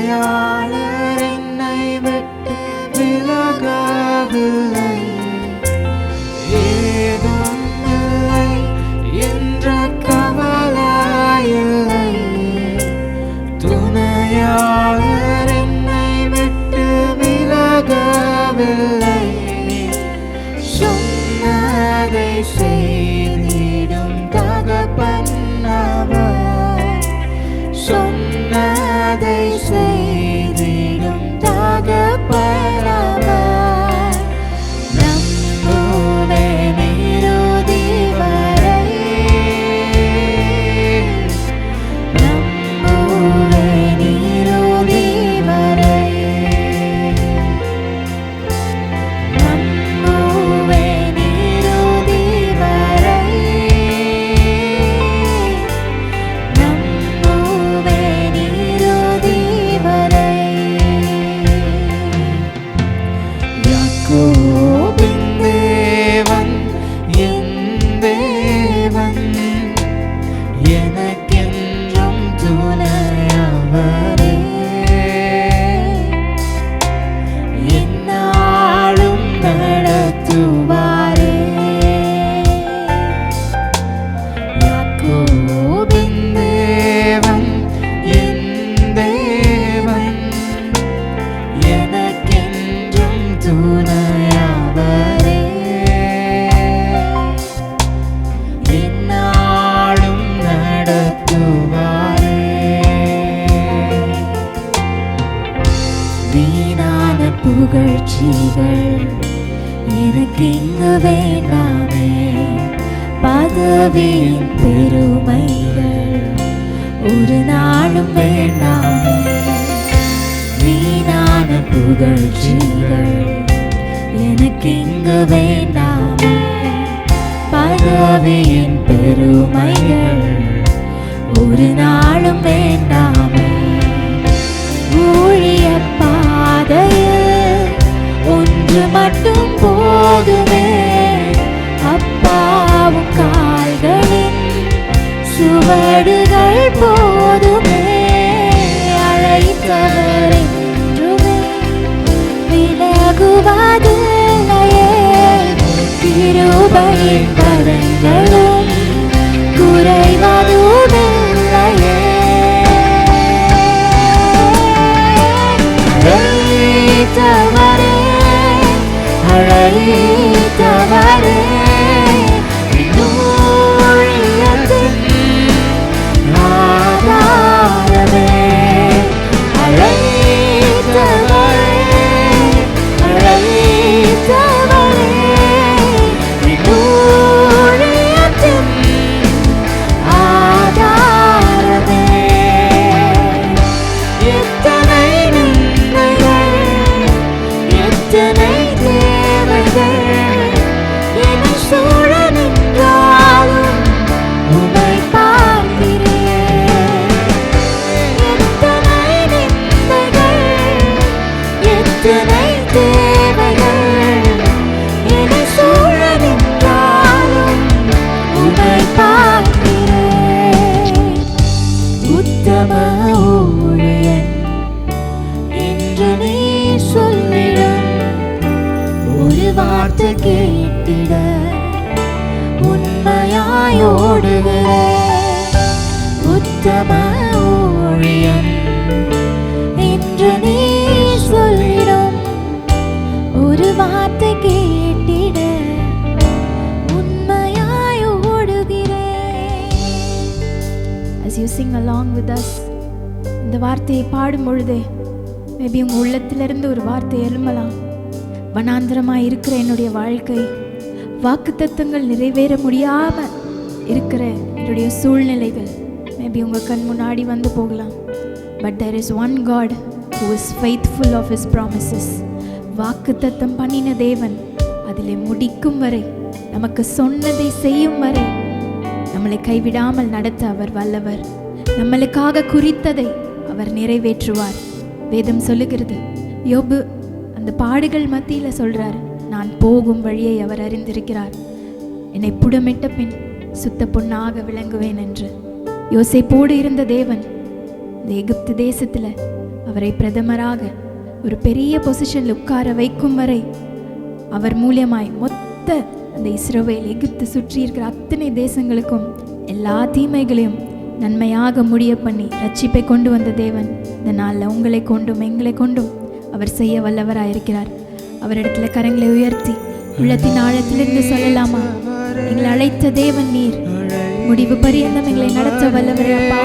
துணையாளர் என்னை விட்டு விலகவில்லை. ஏதும் இல்லை என்ற கவலையில்லை. துணையாளர் என்னை விட்டு விலகவில்லை. சொன்னதை செய்திடும் தகப்பன் அவர். சொன்னதை செய்திடும் தகப்பன் அவர். நம்புவேன் இறுதி வரை. நம்புவேன் இறுதி வரை. நம்புவேன் இறுதி வரை. நம்புவேன் இறுதி வரை. யாக்கோபின் தேவன் என் தேவன், எனக்கென்றும் துணையவரே. எந்நாளும் நடத்துவாரே. யாக்கோபின் தேவன் என் தேவன், எனக்கென்றும் துணையவரே. எந்நாளும் நடத்துவாரே. வீணான புகழ்ச்சிகள் எனக்கு இங்கு வேண்டாமே. பதவியின் பெருமைகள் ஒரு நாளும் வேண்டாமே. வீணான புகழ்ச்சிகள் எனக்கு இங்கு வேண்டாமே. பதவியின் பெருமைகள் ஒரு நாளும் வேண்டாமே. ஊழிய பாதையில் ஒன்று மட்டும் போதுமே. அப்பாவும் கால்களின் சுவடுகள் போதுமே. அழைத்தவர் என்றுமே விலகுவதில்லையே. கிருபையின் கரங்களும் குறைவதுமில்லையே. அழைத்தவரே, அழைத்தவரே, ஊழியத்தின் ஆதாரமே. அழைத்தவரே, அழைத்தவரே, ஊழியத்தின் ஆதாரமே. எத்தனை நன்மைகள், எத்தனை தேவைகள் என்னை சூழ நின்றாலும் உம்மை பார்க்கிறேன். எத்தனை நன்மைகள், எத்தனை தேவைகள் என்னை சூழ நின்றாலும் உம்மை பார்க்கிறேன். உத்தம ஊழியன் என்று நீ சொல்லிடும் ஒரு வார்த்தை கேட்டிட உண்மையாய் ஓடுகிறேன். உத்தம ஊழியன் என்று நீ சொல்லிடும் ஒரு வார்த்தை கேட்டிட உண்மையாய் ஓடுகிறேன். As you sing along with us, இந்த வார்த்தையை பாடும் பொழுதே மேபி உங்கள் உள்ளத்திலிருந்து ஒரு வார்த்தை எழும்பலாம். வனாந்திரமாக இருக்கிற என்னுடைய வாழ்க்கை, வாக்குத்தத்தங்கள் நிறைவேற முடியாமல் இருக்கிற என்னுடைய சூழ்நிலைகள் மேபி உங்கள் கண் முன்னாடி வந்து போகலாம். But there is one God who is faithful of his promises. வாக்குத்தத்தம் பண்ணின தேவன் அதிலே முடிக்கும் வரை, நமக்கு சொன்னதை செய்யும் வரை நம்மளை கைவிடாமல் நடத்த அவர் வல்லவர். நம்மளுக்காக குறித்ததை அவர் நிறைவேற்றுவார். வேதம் சொல்லுகிறது, யோபு அந்த பாடுகள் மத்தியில் சொல்றார், நான் போகும் வழியை அவர் அறிந்திருக்கிறார், என்னை புடமிட்ட பின் சுத்த பொன்னாக விளங்குவேன் என்று. யோசேப்போடு இருந்த தேவன் இந்த எகிப்து தேசத்தில் அவரை பிரதமராக ஒரு பெரிய பொசிஷனில் உட்கார வைக்கும் வரை அவர் மூலியமாய் மொத்த அந்த இஸ்ரவேல், எகிப்து சுற்றி இருக்கிற அத்தனை தேசங்களுக்கும் எல்லா தீமைகளையும் நன்மையாக முடிய பண்ணி ரட்சிப்பை கொண்டு வந்த தேவன் இந்த நாளில் உங்களை கொண்டும் எங்களை கொண்டும் அவர் செய்ய வல்லவராயிருக்கிறார். அவரிடத்துல கரங்களை உயர்த்தி உள்ளத்தின் ஆழத்திலிருந்து சொல்லலாமா? எங்களை அழைத்த தேவன் நீர், முடிவு பரியந்தம் எங்களை நடத்த வல்லவரே அப்பா.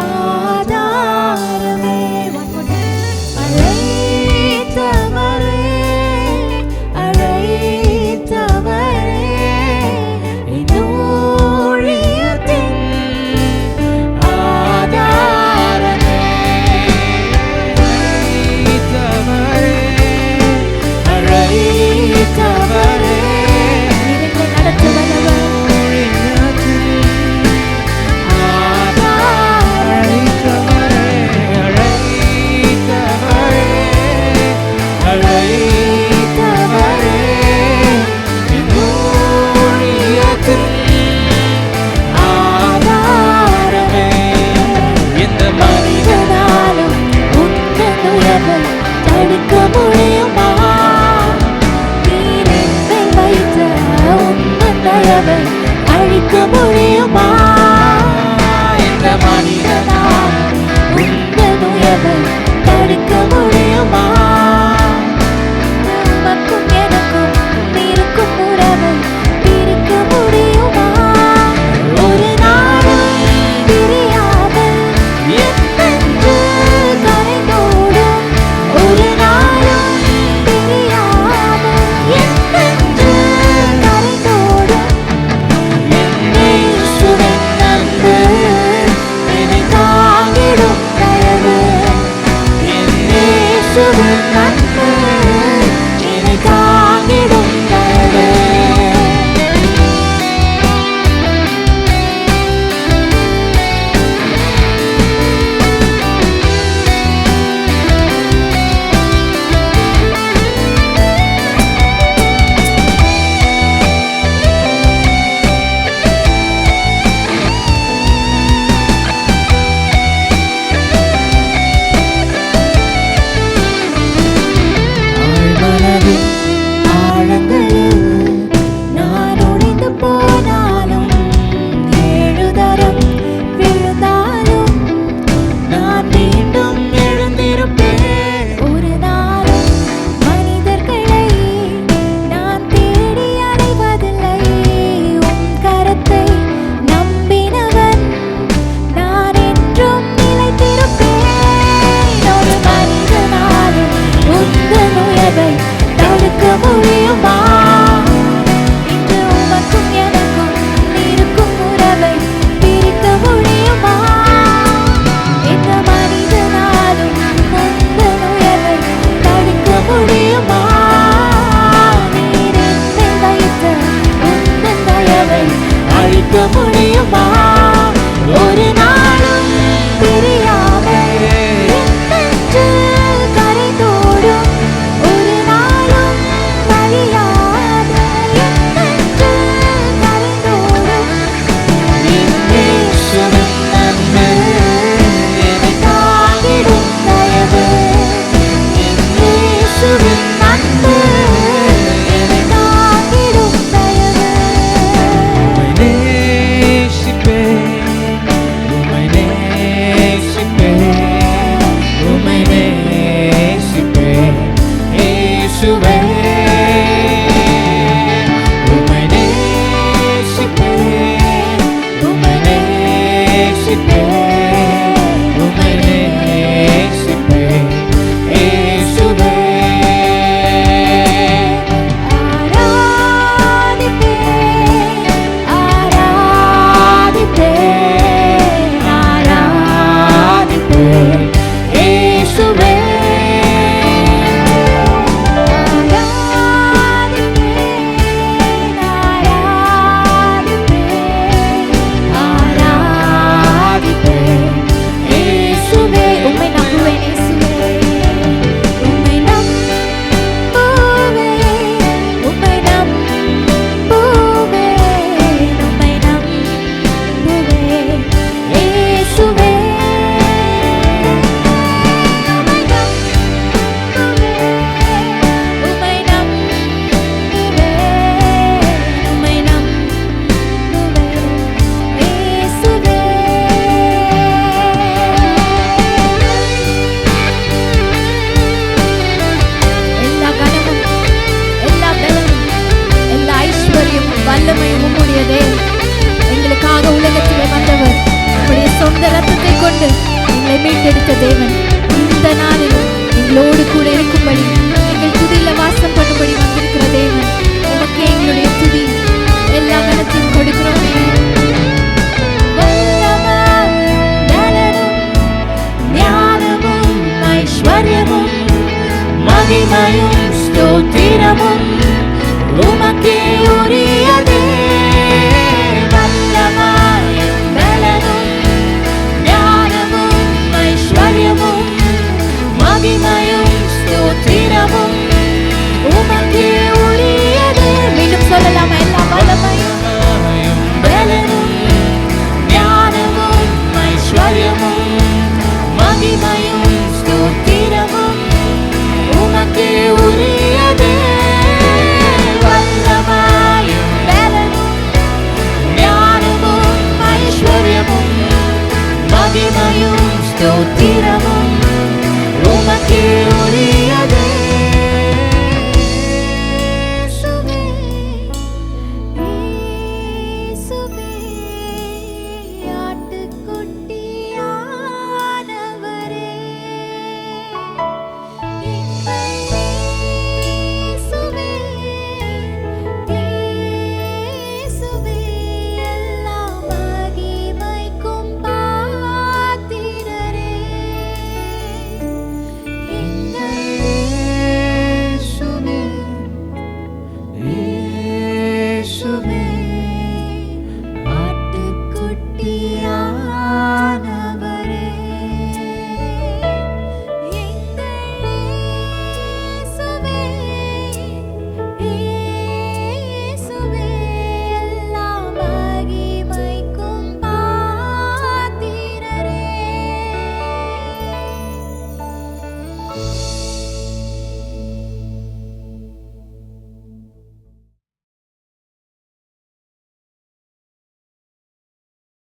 ஆதாரமே அழைத்தவரே, அழைத்தவரே, ஊழியத்தின் ஆதாரமே, அழைத்தவரே, எங்களை நடத்த வல்லவர். அழிக்க முடியுமா? இந்த மனிதனால் உங்கள் உயர்வை தடுக்க முடியுமா? உமக்கும் எனக்கும் இருக்கும் உறவை பிரிக்க முடியுமா? ஒரு நாளும் பிரியாமல் என்றென்று கரைந்தோடும், ஒரு நாளும் பிரியாமல் என்றென்று கரைந்தோடும் முடியுமா? ஒரு நாளும் பிரியாமல் என்றென்று கரைந்தோடும், ஒரு நாளும் அழியாத என்றென்று கரைந்தோடும் இயேசுவின் அன்பு என்னை தாங்கிடும் தயவு, இயேசுவின் அன்பு என்னை தாங்கிடும் தயவு. மீட்டெடுத்த தேவன் இந்த நாளிலும் எங்களோடு கூட இருக்கும்படி எங்கள் துதியில வாசம் பண்ணும்படி வந்திருக்கிற தேவன், உமக்கே எங்களுடைய துதி எல்லா கணத்தையும் கொடுக்கிறோமே. வல்லமையும் பலனும் ஞானமும் ஐஸ்வர்யமும் மகிமையும் ஸ்தோத்திரமும் உமக்கே உரிய